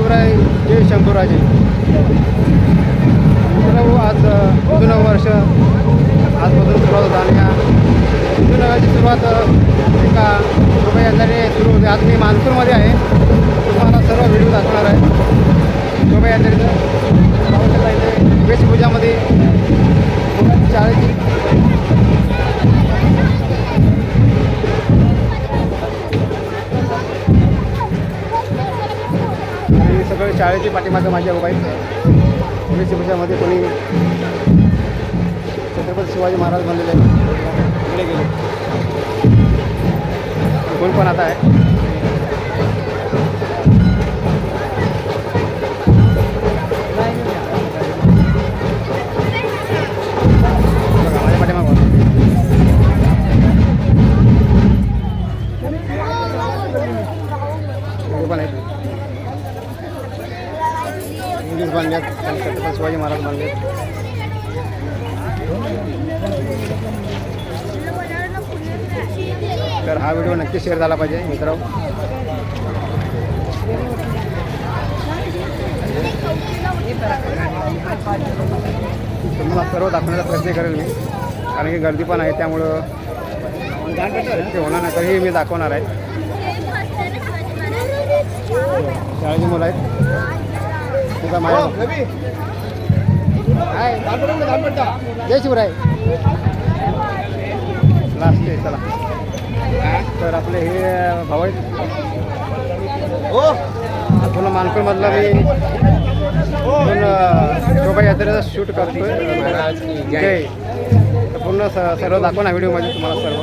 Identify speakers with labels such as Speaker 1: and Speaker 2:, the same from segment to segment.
Speaker 1: शिवराय जय शंभूराजे. मित्रांनो, आज जुनं वर्ष आजपासून सुरुवात होता आणि या जुनं सुरुवात एका शोभायात्रेने सुरू होते. आज मी मानपूरमध्ये आहे. तुम्हाला सर्व व्हिडिओ दाखवणार आहे शोभायात्रेचं. पावसाला इथे वेशभूषामध्ये शाळेची सगळे शाळेची पाठीमागं माझ्या उभा आहेत. वेशभूषामध्ये कोणी छत्रपती शिवाजी महाराज बनलेले आहेत. इकडे गेले कोण पण आता आहे. माझ्या पाठीमागं पण आहेत. इंग्लिश बांधल्यात आणि छत्रपती शिवाजी महाराज बांधलेत. तर हा व्हिडिओ नक्की शेअर झाला पाहिजे मित्रांनो. तुम्हाला सर्व दाखवण्याचा प्रयत्न करेल मी, कारण की गर्दी पण आहे त्यामुळं ते होणार नाही. तरीही मी दाखवणार आहे. शाळेची मुलं आहेत. तुझा माझ्या जय शिवराय लास्ट आहे. चला, तर आपले हे भाऊ आहेत. हो, पूर्ण मानपूरमधला मी शोभायात्रेचा शूट करतोय. जय. तर पूर्ण सर्व दाखवणार व्हिडिओमध्ये तुम्हाला सर्व.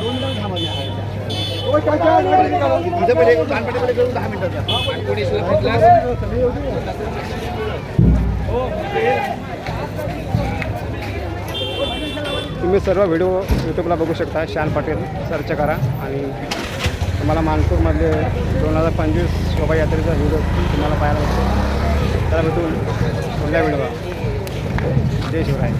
Speaker 1: तुम्ही सर्व व्हिडिओ यूट्यूबला बघू शकता. शान पाटील सर्च करा आणि तुम्हाला मानपूरमधले 2025 शोभायात्रेचा व्हिडिओ तुम्हाला पाहायला मिळतो. त्याला भेटून पुढल्या व्हिडिओ. जय शिवराय.